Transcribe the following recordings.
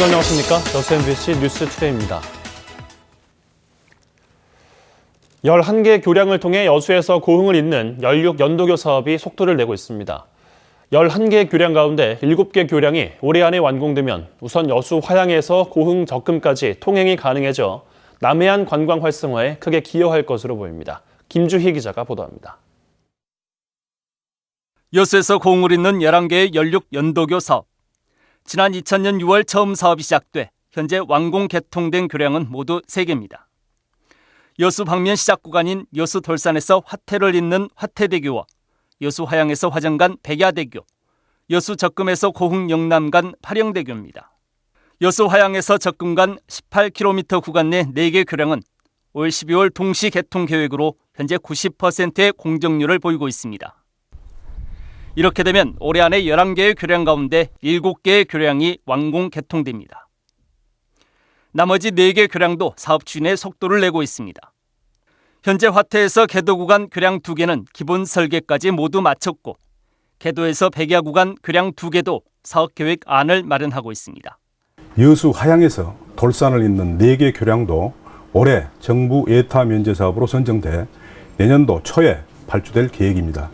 여러분 안녕하십니까? 여수 MBC 뉴스 투데이입니다. 11개 교량을 통해 여수에서 고흥을 잇는 연륙 연도교 사업이 속도를 내고 있습니다. 11개 교량 가운데 7개 교량이 올해 안에 완공되면 우선 여수 화양에서 고흥 적금까지 통행이 가능해져 남해안 관광 활성화에 크게 기여할 것으로 보입니다. 김주희 기자가 보도합니다. 여수에서 고흥을 잇는 11개의 연륙 연도교 사업. 지난 2000년 6월 처음 사업이 시작돼 현재 완공 개통된 교량은 모두 3개입니다. 여수 방면 시작 구간인 여수 돌산에서 화태를 잇는 화태대교와 여수 화양에서 화정 간 백야대교, 여수 적금에서 고흥 영남 간 파령대교입니다. 여수 화양에서 적금 간 18km 구간 내 4개 교량은 올 12월 동시 개통 계획으로 현재 90%의 공정률을 보이고 있습니다. 이렇게 되면 올해 안에 11개의 교량 가운데 7개의 교량이 완공 개통됩니다. 나머지 4개 교량도 사업 추진에 속도를 내고 있습니다. 현재 화태에서 개도 구간 교량 2개는 기본 설계까지 모두 마쳤고 개도에서 백야 구간 교량 2개도 사업 계획 안을 마련하고 있습니다. 여수 화양에서 돌산을 잇는 4개 교량도 올해 정부 예타 면제 사업으로 선정돼 내년도 초에 발주될 계획입니다.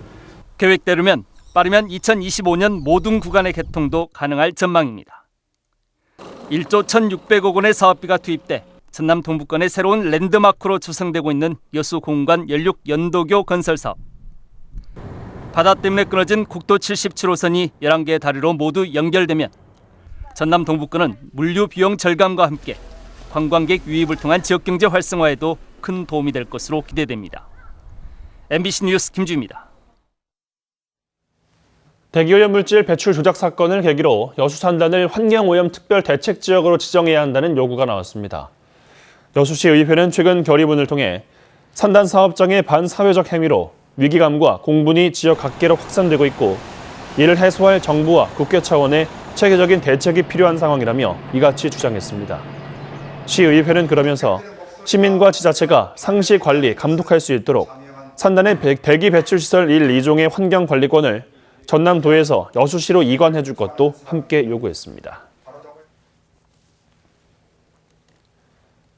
계획대로면 빠르면 2025년 모든 구간의 개통도 가능할 전망입니다. 1조 1,600억 원의 사업비가 투입돼 전남 동부권의 새로운 랜드마크로 추정되고 있는 여수 공관 연륙 연도교 건설 사업. 바다 때문에 끊어진 국도 77호선이 11개의 다리로 모두 연결되면 전남 동부권은 물류 비용 절감과 함께 관광객 유입을 통한 지역경제 활성화에도 큰 도움이 될 것으로 기대됩니다. MBC 뉴스 김주입니다. 대기오염물질 배출 조작 사건을 계기로 여수 산단을 환경오염 특별대책지역으로 지정해야 한다는 요구가 나왔습니다. 여수시 의회는 최근 결의문을 통해 산단 사업장의 반사회적 행위로 위기감과 공분이 지역 각계로 확산되고 있고 이를 해소할 정부와 국회 차원의 체계적인 대책이 필요한 상황이라며 이같이 주장했습니다. 시의회는 그러면서 시민과 지자체가 상시 관리, 감독할 수 있도록 산단의 대기 배출시설 1, 2종의 환경관리권을 전남도에서 여수시로 이관해 줄 것도 함께 요구했습니다.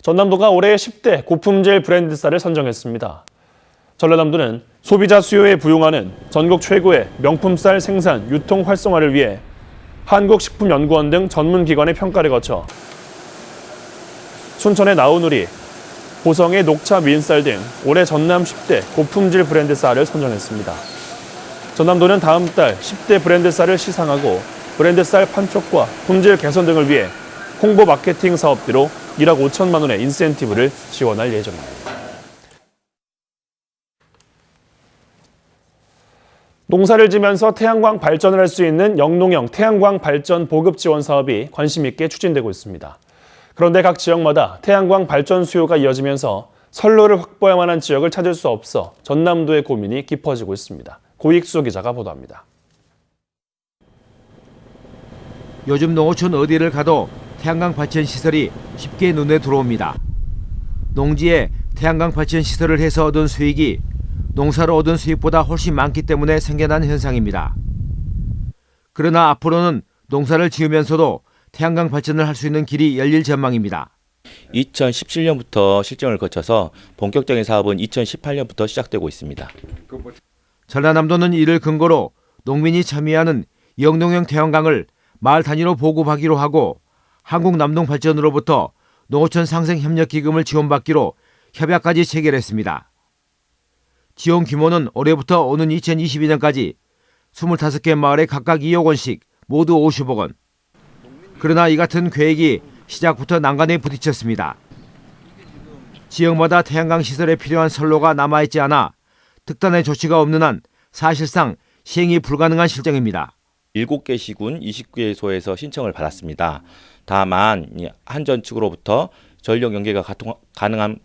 전남도가 올해 10대 고품질 브랜드 쌀을 선정했습니다. 전라남도는 소비자 수요에 부응하는 전국 최고의 명품 쌀 생산, 유통 활성화를 위해 한국식품연구원 등 전문기관의 평가를 거쳐 순천의 나우누리, 보성의 녹차 미인쌀 등 올해 전남 10대 고품질 브랜드 쌀을 선정했습니다. 전남도는 다음 달 10대 브랜드 쌀을 시상하고 브랜드 쌀 판촉과 품질 개선 등을 위해 홍보 마케팅 사업비로 1억 5천만 원의 인센티브를 지원할 예정입니다. 농사를 지면서 태양광 발전을 할 수 있는 영농형 태양광 발전 보급 지원 사업이 관심 있게 추진되고 있습니다. 그런데 각 지역마다 태양광 발전 수요가 이어지면서 선로를 확보할 만한 지역을 찾을 수 없어 전남도의 고민이 깊어지고 있습니다. 고익수 기자가 보도합니다. 요즘 농어촌 어디를 가도 태양광 발전 시설이 쉽게 눈에 들어옵니다. 농지에 태양광 발전 시설을 해서 얻은 수익이 농사로 얻은 수익보다 훨씬 많기 때문에 생겨난 현상입니다. 그러나 앞으로는 농사를 지으면서도 태양광 발전을 할 수 있는 길이 열릴 전망입니다. 2017년부터 실증을 거쳐서 본격적인 사업은 2018년부터 시작되고 있습니다. 전라남도는 이를 근거로 농민이 참여하는 영농형 태양광을 마을 단위로 보급하기로 하고 한국남동발전으로부터 농어촌 상생협력기금을 지원받기로 협약까지 체결했습니다. 지원 규모는 올해부터 오는 2022년까지 25개 마을에 각각 2억 원씩 모두 50억 원. 그러나 이 같은 계획이 시작부터 난관에 부딪혔습니다. 지역마다 태양광 시설에 필요한 선로가 남아있지 않아 특단의 조치가 없는 한 사실상 시행이 불가능한 실정입니다. 7개 시군 20개소에서 신청을 받았습니다. 다만 한전 측으로부터 전력 연계가 가능한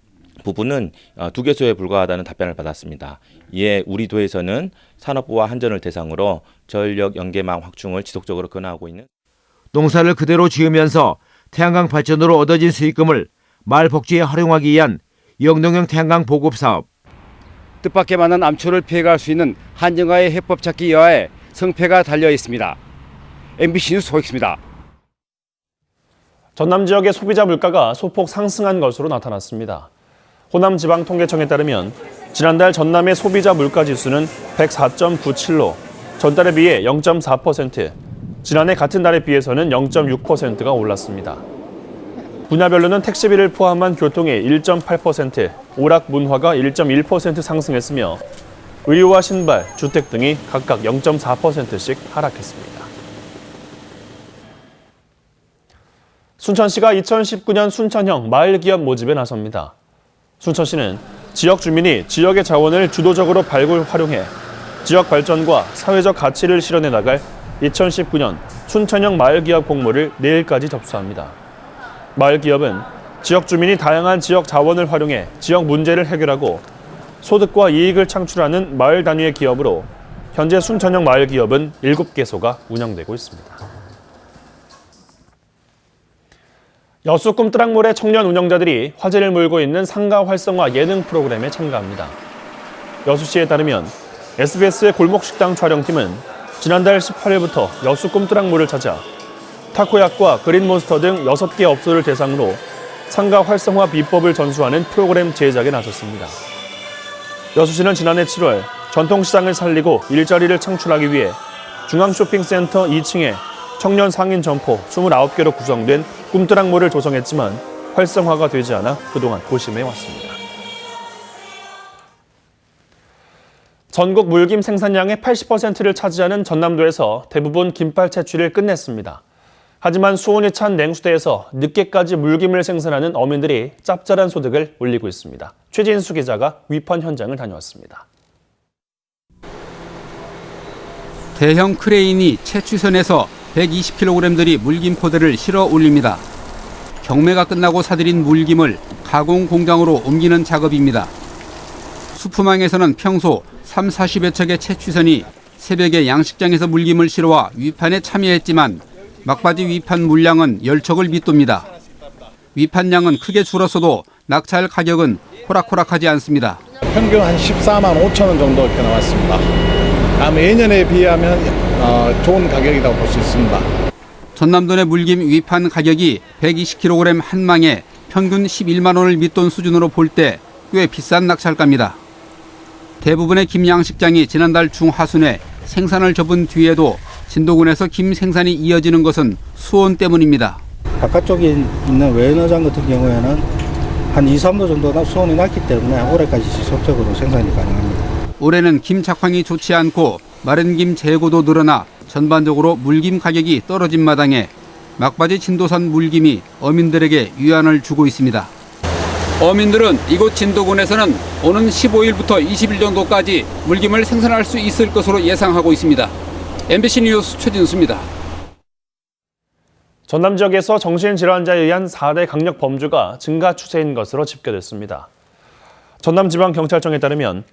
부분은 2개소에 불과하다는 답변을 받았습니다. 이에 우리 도에서는 산업부와 한전을 대상으로 전력 연계망 확충을 지속적으로 권하고 있는 농사를 그대로 지으면서 태양광 발전으로 얻어진 수익금을 마을 복지에 활용하기 위한 영농형 태양광 보급 사업. 뜻밖의 많은 암초를 피해갈 수 있는 한전과의 해법 찾기 여하에 성패가 달려 있습니다. MBC 뉴스 고익수입니다. 전남 지역의 소비자 물가가 소폭 상승한 것으로 나타났습니다. 호남지방통계청에 따르면 지난달 전남의 소비자 물가지수는 104.97로 전달에 비해 0.4%, 지난해 같은 달에 비해서는 0.6%가 올랐습니다. 분야별로는 택시비를 포함한 교통이 1.8%, 오락 문화가 1.1% 상승했으며 의료와 신발, 주택 등이 각각 0.4%씩 하락했습니다. 순천시가 2019년 순천형 마을기업 모집에 나섭니다. 순천시는 지역 주민이 지역의 자원을 주도적으로 활용해 지역 발전과 사회적 가치를 실현해 나갈 2019년 순천형 마을기업 공모를 내일까지 접수합니다. 마을기업은 지역 주민이 다양한 지역 자원을 활용해 지역 문제를 해결하고 소득과 이익을 창출하는 마을 단위의 기업으로 현재 순천형 마을기업은 7개소가 운영되고 있습니다. 여수 꿈뜨락몰의 청년 운영자들이 화제를 몰고 있는 상가 활성화 예능 프로그램에 참가합니다. 여수시에 따르면 SBS의 골목식당 촬영팀은 지난달 18일부터 여수 꿈뜨락몰을 찾아 타코약과 그린몬스터 등 6개 업소를 대상으로 상가 활성화 비법을 전수하는 프로그램 제작에 나섰습니다. 여수시는 지난해 7월 전통시장을 살리고 일자리를 창출하기 위해 중앙쇼핑센터 2층에 청년 상인 점포 29개로 구성된 꿈뜨락몰을 조성했지만 활성화가 되지 않아 그동안 고심해 왔습니다. 전국 물김 생산량의 80%를 차지하는 전남도에서 대부분 김발 채취를 끝냈습니다. 하지만 수온이 찬 냉수대에서 늦게까지 물김을 생산하는 어민들이 짭짤한 소득을 올리고 있습니다. 최진수 기자가 위판 현장을 다녀왔습니다. 대형 크레인이 채취선에서 120kg들이 물김 포대를 실어 올립니다. 경매가 끝나고 사들인 물김을 가공 공장으로 옮기는 작업입니다. 수프망에서는 평소 30-40여 척의 채취선이 새벽에 양식장에서 물김을 실어와 위판에 참여했지만 막바지 위판 물량은 10척을 밑돕니다. 위판량은 크게 줄었어도 낙찰 가격은 호락호락하지 않습니다. 평균 한 14만 5천 원 정도 이렇게 나왔습니다. 다음 예년에 비하면 좋은 가격이라고 볼 수 있습니다. 전남도 내 물김 위판 가격이 120kg 한 망에 평균 11만 원을 밑돈 수준으로 볼 때 꽤 비싼 낙찰가입니다. 대부분의 김 양식장이 지난달 중하순에 생산을 접은 뒤에도 진도군에서 김 생산이 이어지는 것은 수온 때문입니다. 바깥쪽에 있는 외연어장 같은 경우에는 한 2, 3도 정도나 수온이 낮기 때문에 올해까지 지속적으로 생산이 가능합니다. 올해는 김 작황이 좋지 않고 마른 김 재고도 늘어나 전반적으로 물김 가격이 떨어진 마당에 막바지 진도산 물김이 어민들에게 위안을 주고 있습니다. 어민들은 이곳 진도군에서는 오는 15일부터 20일 정도까지 물김을 생산할 수 있을 것으로 예상하고 있습니다. MBC 뉴스 최진수입니다. 전남 지역에서 정신질환자에 의한 4대 강력 범죄가 증가 추세인 것으로 집계됐습니다. 전남지방경찰청에 따르면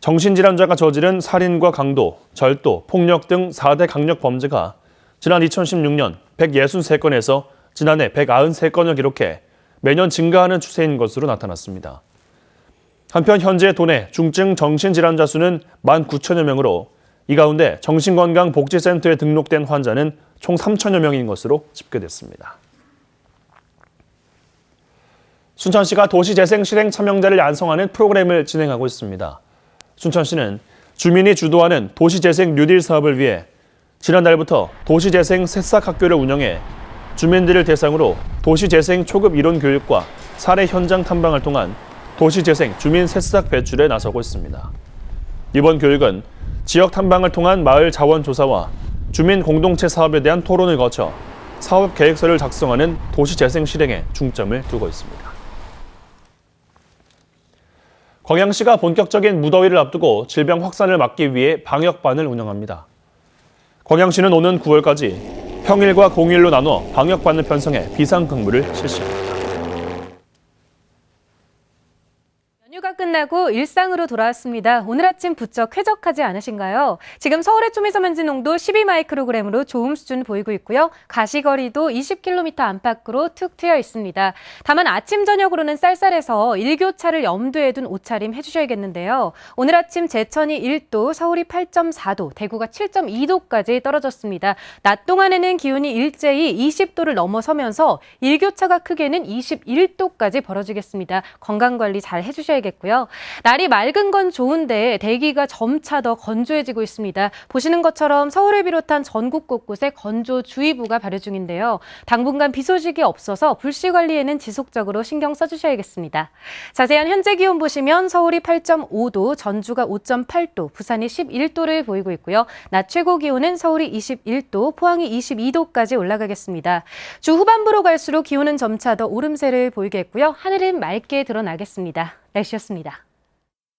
정신질환자가 저지른 살인과 강도, 절도, 폭력 등 4대 강력 범죄가 지난 2016년 163건에서 지난해 193건을 기록해 매년 증가하는 추세인 것으로 나타났습니다. 한편 현재 도내 중증 정신질환자 수는 19,000여 명으로 이 가운데 정신건강복지센터에 등록된 환자는 총 3,000여 명인 것으로 집계됐습니다. 순천시가 도시재생 실행 참여자를 양성하는 프로그램을 진행하고 있습니다. 순천시는 주민이 주도하는 도시재생 뉴딜 사업을 위해 지난달부터 도시재생 새싹학교를 운영해 주민들을 대상으로 도시재생 초급 이론 교육과 사례 현장 탐방을 통한 도시재생 주민 새싹 배출에 나서고 있습니다. 이번 교육은 지역 탐방을 통한 마을 자원 조사와 주민 공동체 사업에 대한 토론을 거쳐 사업 계획서를 작성하는 도시재생 실행에 중점을 두고 있습니다. 광양시가 본격적인 무더위를 앞두고 질병 확산을 막기 위해 방역반을 운영합니다. 광양시는 오는 9월까지 평일과 공휴일로 나눠 방역반을 편성해 비상근무를 실시합니다. 연휴가 끝나고 일상으로 돌아왔습니다. 오늘 아침 부쩍 쾌적하지 않으신가요? 지금 서울의 초미세먼지 농도 12마이크로그램으로 좋음 수준 보이고 있고요. 가시거리도 20km 안팎으로 툭 트여 있습니다. 다만 아침 저녁으로는 쌀쌀해서 일교차를 염두에 둔 옷차림 해주셔야겠는데요. 오늘 아침 제천이 1도, 서울이 8.4도, 대구가 7.2도까지 떨어졌습니다. 낮 동안에는 기온이 일제히 20도를 넘어서면서 일교차가 크게는 21도까지 벌어지겠습니다. 건강관리 잘 해주셔야겠고요. 날이 맑은 건 좋은데 대기가 점차 더 건조해지고 있습니다. 보시는 것처럼 서울을 비롯한 전국 곳곳에 건조주의보가 발효 중인데요. 당분간 비 소식이 없어서 불씨 관리에는 지속적으로 신경 써주셔야겠습니다. 자세한 현재 기온 보시면 서울이 8.5도, 전주가 5.8도, 부산이 11도를 보이고 있고요. 낮 최고 기온은 서울이 21도, 포항이 22도까지 올라가겠습니다. 주 후반부로 갈수록 기온은 점차 더 오름세를 보이겠고요. 하늘은 맑게 드러나겠습니다. 날씨였습니다.